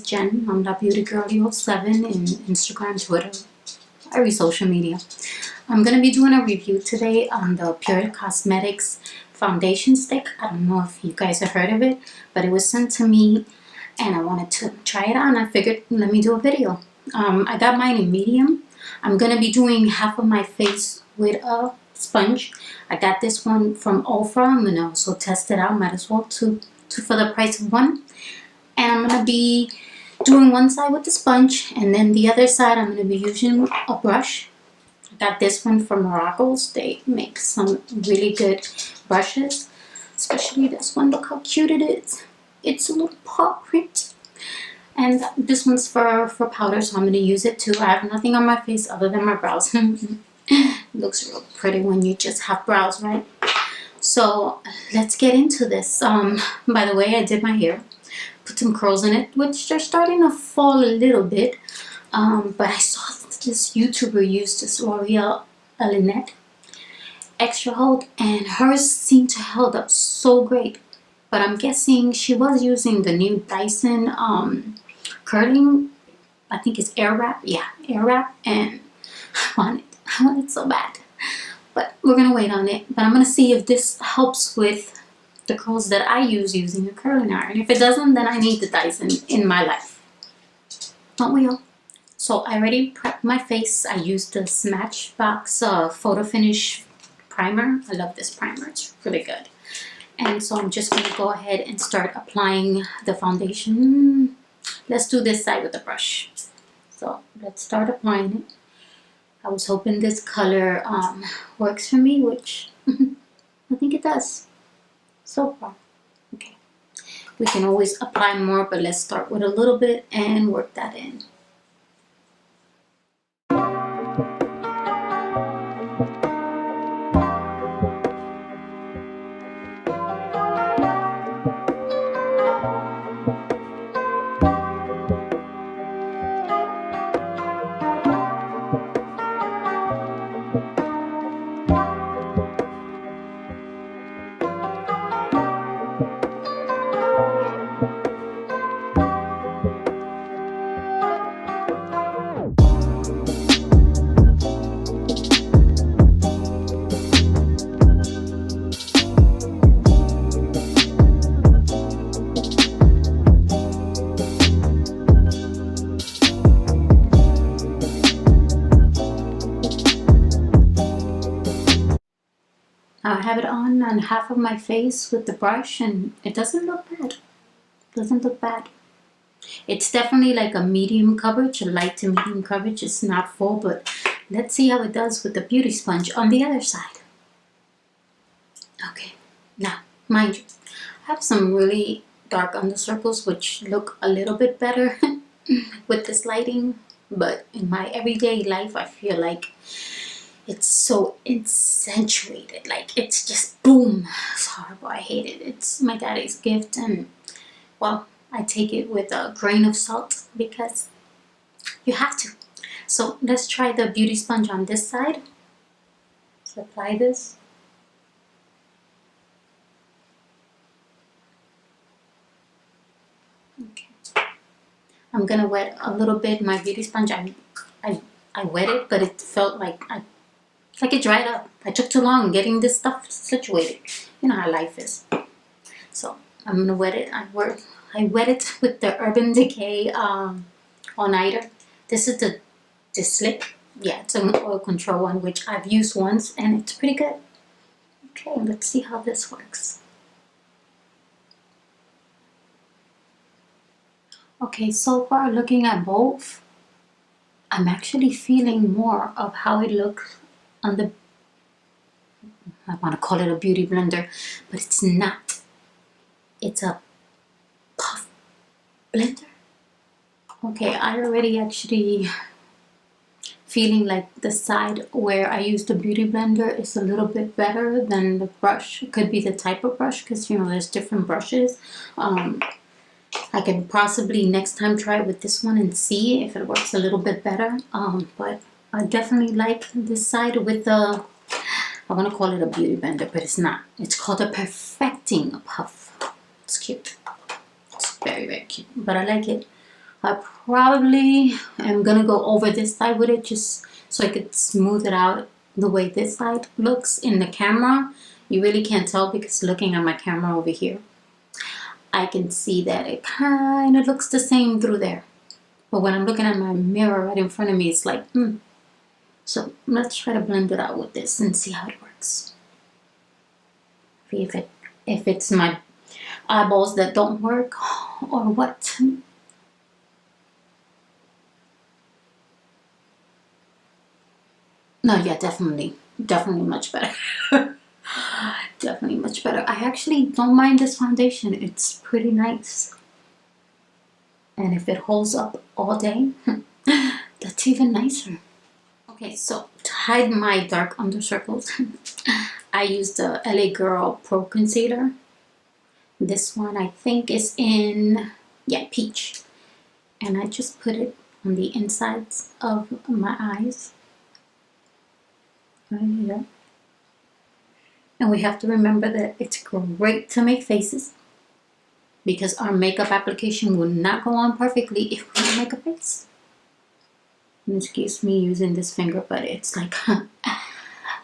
Jen. I'm TheBeautyGirl07 in Instagram, Twitter, every social media. I'm going to be doing a review today on the Pure Cosmetics foundation stick. I don't know if you guys have heard of it, but it was sent to me and I wanted to try it on. I figured, let me do a video. I got mine in medium. I'm going to be doing half of my face with a sponge. I got this one from Ofra. I'm going to also test it out. Might as well two for the price of one. And I'm going to be doing one side with the sponge, and then the other side I'm going to be using a brush. I got this one from ROCK&KOHL. They make some really good brushes, especially this one. Look how cute it is. It's a little paw print. And this one's for powder, so I'm going to use it too. I have nothing on my face other than my brows. It looks real pretty when you just have brows, right? So let's get into this. By the way, I did my hair. Put some curls in it, which are starting to fall a little bit. But I saw this YouTuber use this EYELINER extra hold, and hers seemed to hold up so great. But I'm guessing she was using the new Dyson curling, I think it's air wrap. Yeah, air wrap, and I want it so bad. But we're gonna wait on it. But I'm gonna see if this helps with the curls that I use using a curling iron. If it doesn't, then I need the Dyson in my life. Don't we all? So I already prepped my face. I used the SMASHBOX Photo Finish primer. I love this primer. It's really good. And so I'm just going to go ahead and start applying the foundation. Let's do this side with the brush. So let's start applying it. I was hoping this color works for me, which I think it does so far. Okay, we can always apply more, but let's start with a little bit and work that in. I have it on half of my face with the brush, and it doesn't look bad. It doesn't look bad. It's definitely like a medium coverage, a light to medium coverage. It's not full, but let's see how it does with the beauty sponge on the other side. Okay, now, mind you, I have some really dark under circles, which look a little bit better with this lighting, but in my everyday life, I feel like it's so accentuated, like it's just boom. It's horrible. I hate it. It's my daddy's gift, and well, I take it with a grain of salt because you have to. So let's try the beauty sponge on this side. Let's apply this. Okay. I'm gonna wet a little bit my beauty sponge. I wet it, but it felt like it dried up. I took too long getting this stuff situated. You know how life is. So I'm gonna wet it. I wet it with the Urban Decay all-nighter. This is the Slick. Yeah, it's an oil control one, which I've used once, and it's pretty good. Okay, let's see how this works. Okay, so far looking at both, I'm actually feeling more of how it looks on the, I want to call it a beauty blender, but it's not. It's a puff blender. Okay, I already actually feeling like the side where I use the beauty blender is a little bit better than the brush. It could be the type of brush, because you know there's different brushes. I can possibly next time try it with this one and see if it works a little bit better. But I definitely like this side with the, I want to call it a beauty blender, but it's not. It's called a perfecting puff. It's cute. It's very, very cute, but I like it. I probably am gonna go over this side with it just so I could smooth it out the way this side looks in the camera. You really can't tell because looking at my camera over here, I can see that it kind of looks the same through there. But when I'm looking at my mirror right in front of me, it's like, So let's try to blend it out with this and see how it works. See if it's my eyeballs that don't work or what. No, yeah, definitely much better. Definitely much better. I actually don't mind this foundation. It's pretty nice. And if it holds up all day, that's even nicer. Okay, so to hide my dark under circles, I used the L.A.GIRL Pro Concealer. This one I think is in, peach. And I just put it on the insides of my eyes. Right here. And we have to remember that it's great to make faces because our makeup application will not go on perfectly if we don't make a face. And excuse me using this finger, but it's like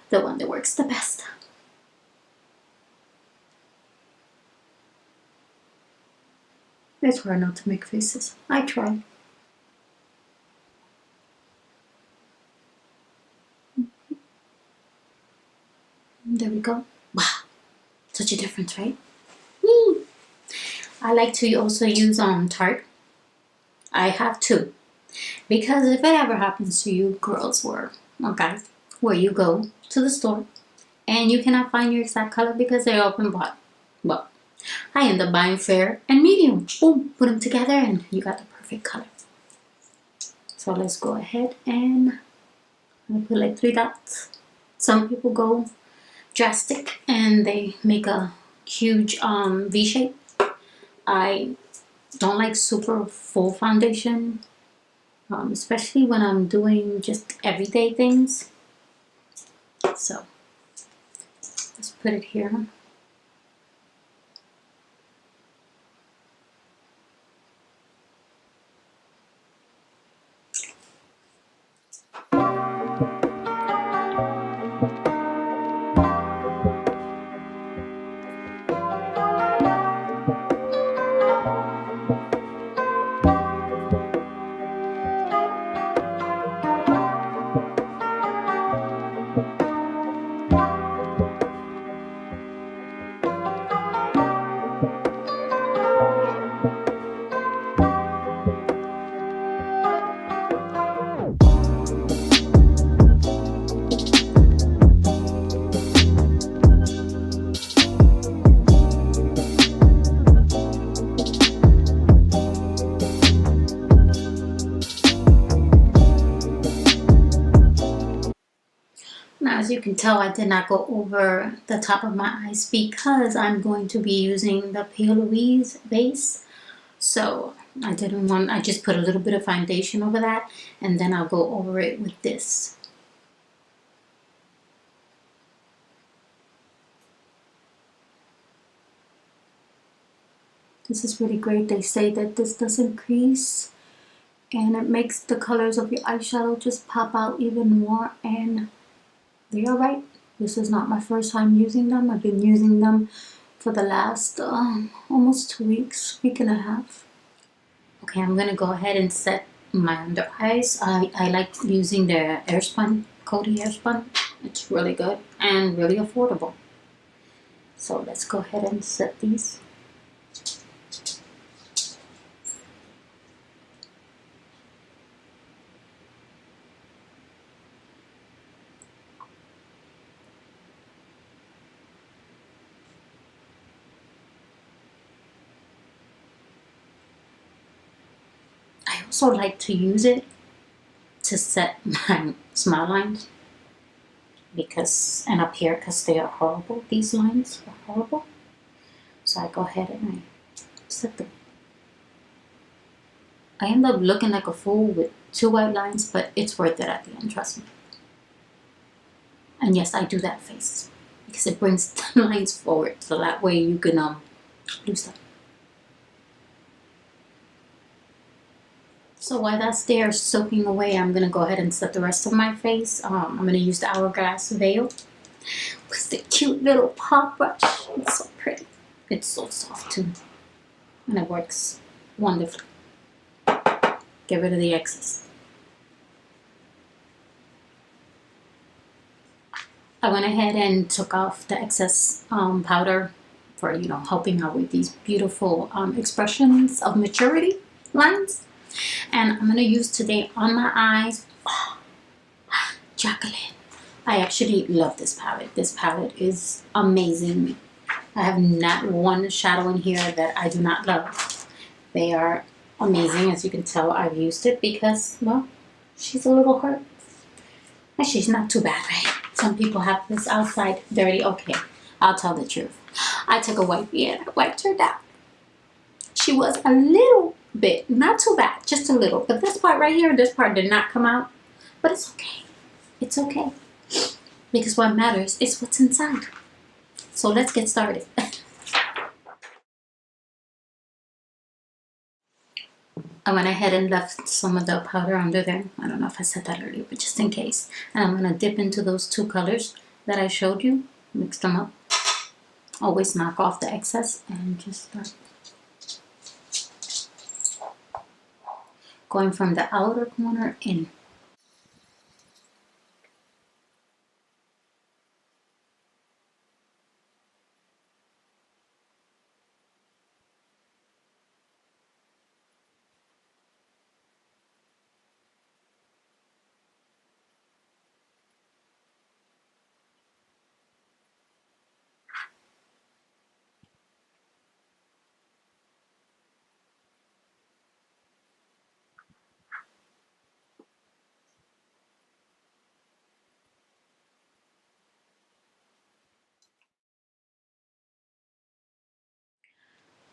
the one that works the best. It's hard not to make faces. I try. There we go. Wow, such a difference, right? I like to also use Tarte. I have two. Because if it ever happens to you girls or guys, where you go to the store and you cannot find your exact color because they're open bought, well, I end up buying fair and medium. Boom, put them together and you got the perfect color. So let's go ahead and I'm gonna put like 3 dots. Some people go drastic and they make a huge V shape. I don't like super full foundation. Especially when I'm doing just everyday things. So let's put it here. Now, as you can tell, I did not go over the top of my eyes because I'm going to be using the P.LOUISE base. So I just put a little bit of foundation over that and then I'll go over it with this. This is really great. They say that this doesn't crease and it makes the colors of your eyeshadow just pop out even more, and they are right. This is not my first time using them. I've been using them for the last almost 2 weeks, week and a half. Okay, I'm gonna go ahead and set my under eyes. I like using the SPUN, COTY SPUN. It's really good and really affordable. So let's go ahead and set these. I also like to use it to set my smile lines and up here because they are horrible. These lines are horrible. So I go ahead and I set them. I end up looking like a fool with 2 white lines, but it's worth it at the end, trust me. And yes, I do that face because it brings the lines forward, so that way you can do stuff. So while that's there soaking away, I'm going to go ahead and set the rest of my face. I'm going to use the Hourglass veil with the cute little pop brush. It's so pretty. It's so soft too. And it works wonderfully. Get rid of the excess. I went ahead and took off the excess powder for, you know, helping out with these beautiful expressions of maturity lines. And I'm going to use today on my eyes, Jaclyn. I actually love this palette. This palette is amazing. I have not one shadow in here that I do not love. They are amazing. As you can tell, I've used it because, well, she's a little hurt. And she's not too bad, right? Some people have this outside dirty. Okay, I'll tell the truth. I took a wipey and I wiped her down. She was a little bit, not too bad, just a little. But this part right here, this part did not come out. But it's okay. It's okay. Because what matters is what's inside. So let's get started. I went ahead and left some of the powder under there. I don't know if I said that earlier, but just in case. And I'm going to dip into those two colors that I showed you. Mix them up. Always knock off the excess and just start going from the outer corner in.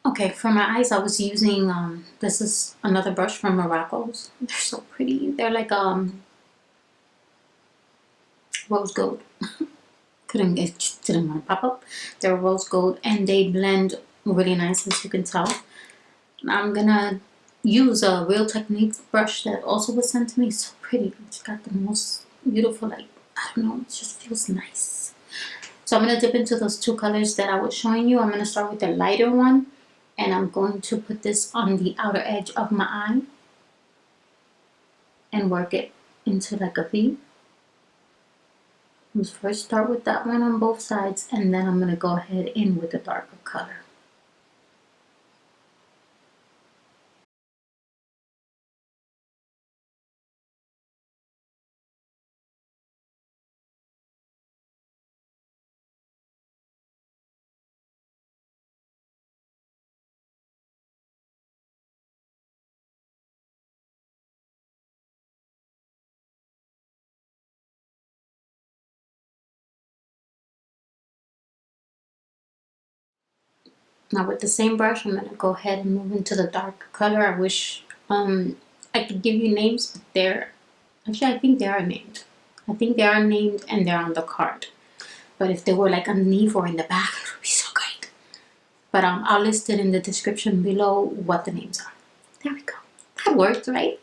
Okay, for my eyes, I was using, this is another brush from Morocco's. They're so pretty. They're like rose gold. It didn't want to pop up. They're rose gold and they blend really nice, as you can tell. I'm gonna use a Real Technique brush that also was sent to me. It's so pretty. It's got the most beautiful, like, I don't know, it just feels nice. So I'm gonna dip into those two colors that I was showing you. I'm gonna start with the lighter one and I'm going to put this on the outer edge of my eye and work it into like a V. Let's first start with that one on both sides and then I'm gonna go ahead in with the darker color. Now with the same brush, I'm going to go ahead and move into the dark color. I wish I could give you names, but they're, actually I think they are named. I think they are named and they're on the card. But if they were like underneath or in the back, it would be so great. But I'll list it in the description below what the names are. There we go. That worked, right?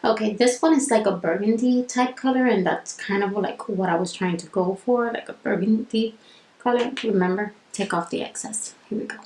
Okay, this one is like a burgundy type color and that's kind of like what I was trying to go for, like a burgundy color. Remember, take off the excess. Here we go.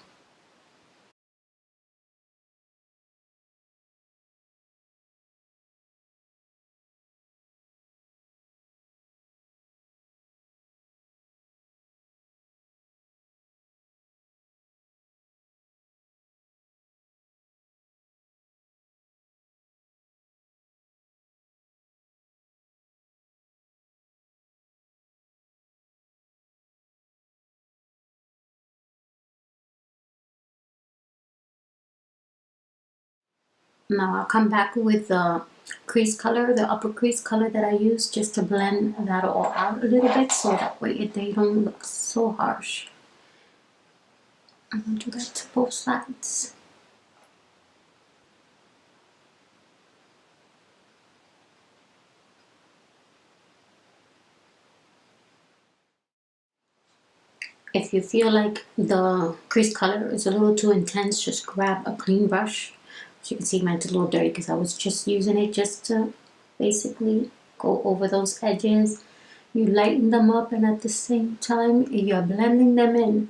Now I'll come back with the crease color, the upper crease color that I used, just to blend that all out a little bit so that way they don't look so harsh. I'm going to do that to both sides. If you feel like the crease color is a little too intense, just grab a clean brush As you can see, mine's a little dirty because I was just using it just to basically go over those edges. You lighten them up, and at the same time you're blending them in,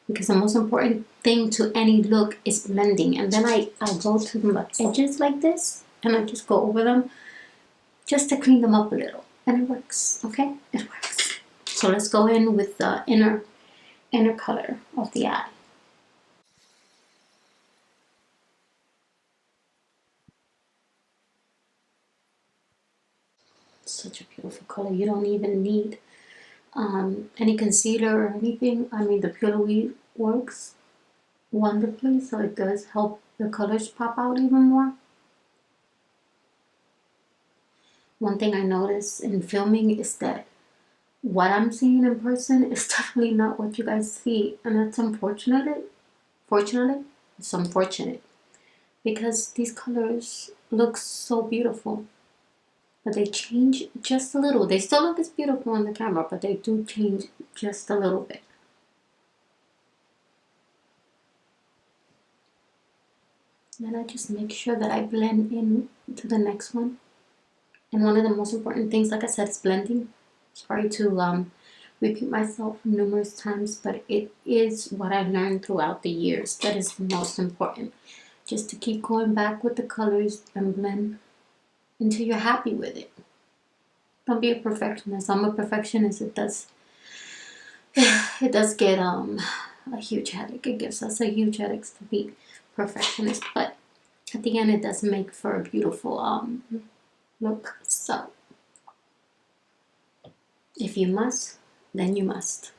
because the most important thing to any look is blending. And then I go to the edges like this, and I just go over them just to clean them up a little, and it works. Okay, it works. So let's go in with the inner color of the eye. Such a beautiful color. You don't even need any concealer or anything. I mean, the P.LOUISE works wonderfully, so it does help the colors pop out even more. One thing I noticed in filming is that what I'm seeing in person is definitely not what you guys see, and that's unfortunate. Fortunately, it's unfortunate, because these colors look so beautiful, but they change just a little. They still look as beautiful on the camera, but they do change just a little bit. Then I just make sure that I blend in to the next one. And one of the most important things, like I said, is blending. Sorry to repeat myself numerous times, but it is what I learned throughout the years that is the most important. Just to keep going back with the colors and blend until you're happy with it. Don't be a perfectionist. I'm a perfectionist. It does get a huge headache. It gives us a huge headache to be perfectionist, but at the end it does make for a beautiful look. So if you must, then you must.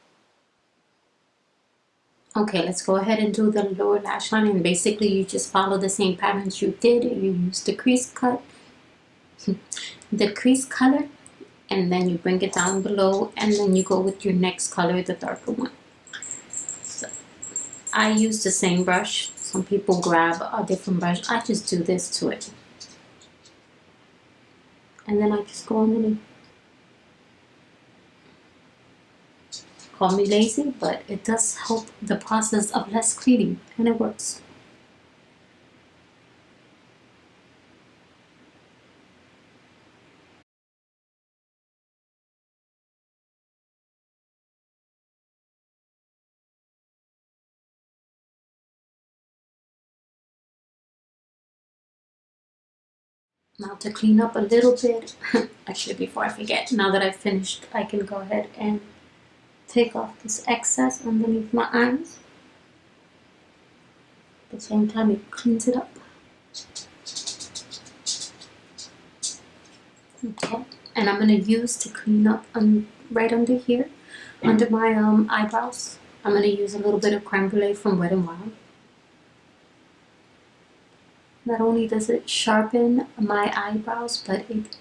Okay, let's go ahead and do the lower lash line, and basically you just follow the same patterns you did. You use the crease cut, the crease color, and then you bring it down below, and then you go with your next color, the darker one. So I use the same brush. Some people grab a different brush. I just do this to it, and then I just go underneath. Call me lazy, but it does help the process of less cleaning, and it works. Now to clean up a little bit, actually before I forget, now that I've finished, I can go ahead and take off this excess underneath my eyes. At the same time, it cleans it up. Okay, and I'm gonna use to clean up right under here, under my eyebrows. I'm gonna use a little bit of creme brulee from Wet n Wild. Not only does it sharpen my eyebrows, but it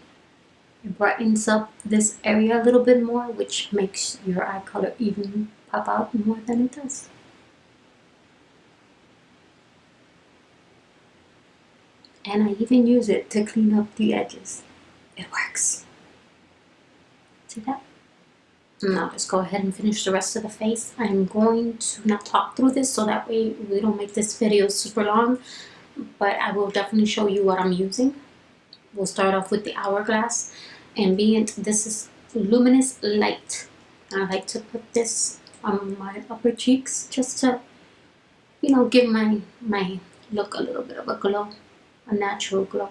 brightens up this area a little bit more, which makes your eye color even pop out more than it does. And I even use it to clean up the edges. It works. See that? Now let's go ahead and finish the rest of the face. I'm going to not talk through this so that way we don't make this video super long, but I will definitely show you what I'm using. We'll start off with the Hourglass Ambient. This is Luminous Light. I like to put this on my upper cheeks just to, you know, give my look a little bit of a glow, a natural glow.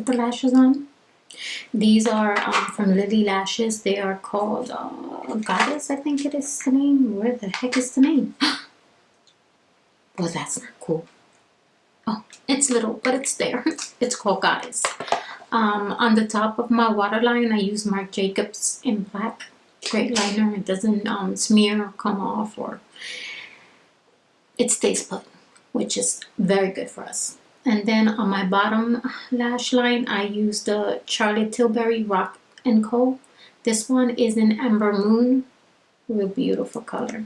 put the lashes on. These are from Lily Lashes. They are called Goddess, I think it is the name. Where the heck is the name? Well, that's not cool. Oh, it's little, but it's there. It's called Goddess. On the top of my waterline, I use Marc Jacobs in black. Great liner. It doesn't smear or come off, or it stays put, which is very good for us. And then on my bottom lash line, I use the Charlotte Tilbury ROCK&KOHL. This one is in Amber Moon. Real beautiful color.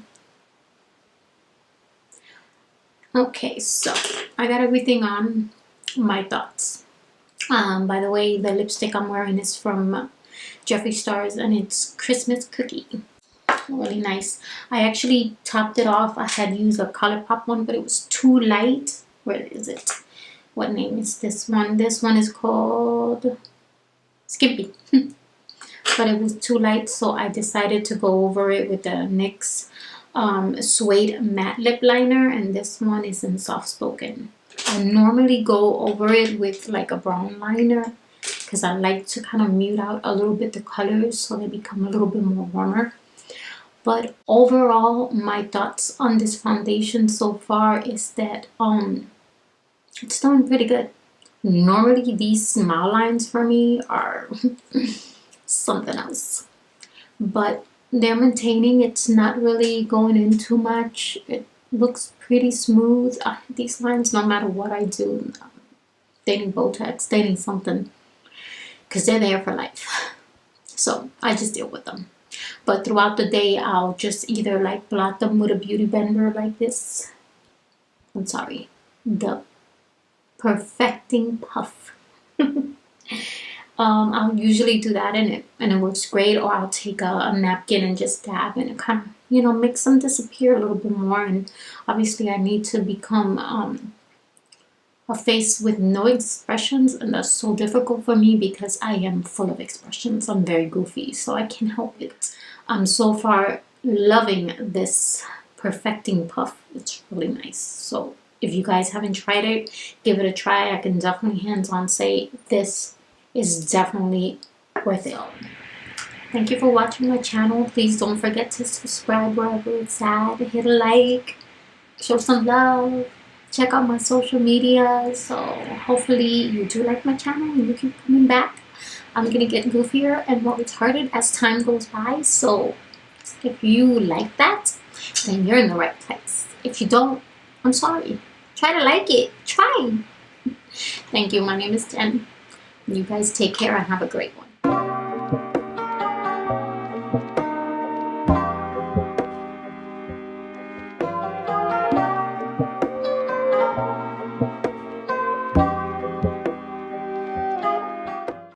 Okay, so I got everything on. My thoughts. By the way, the lipstick I'm wearing is from Jeffree Star's, and it's Christmas Cookie. Really nice. I actually topped it off. I had used a ColourPop one, but it was too light. Where is it? What name is this one? This one is called Skimpy. But it was too light, so I decided to go over it with the NYX Suede Matte Lip Liner, and this one is in Soft Spoken. I normally go over it with like a brown liner because I like to kind of mute out a little bit the colors so they become a little bit more warmer. But overall, my thoughts on this foundation so far is that it's doing pretty good. Normally these smile lines for me are something else, but they're maintaining. It's not really going in too much. It looks pretty smooth. These lines, no matter what I do, they need Botox, they need something, because they're there for life. So I just deal with them. But throughout the day, I'll just either like blot them with a beauty blender like this. I'm sorry, the Perfecting Puff. I'll usually do that and it works great. Or I'll take a napkin and just dab and it kind of, you know, makes them disappear a little bit more. And obviously I need to become a face with no expressions, and that's so difficult for me because I am full of expressions. I'm very goofy, so I can't help it. I'm so far loving this Perfecting Puff. It's really nice. So if you guys haven't tried it, give it a try. I can definitely hands-on say this is definitely worth it. Thank you for watching my channel. Please don't forget to subscribe wherever it's at. Hit a like, show some love, check out my social media. So hopefully you do like my channel and you keep coming back. I'm gonna get goofier and more retarded as time goes by. So if you like that, then you're in the right place. If you don't, I'm sorry. Try to like it. Try. Thank you. My name is Jen. You guys take care and have a great one.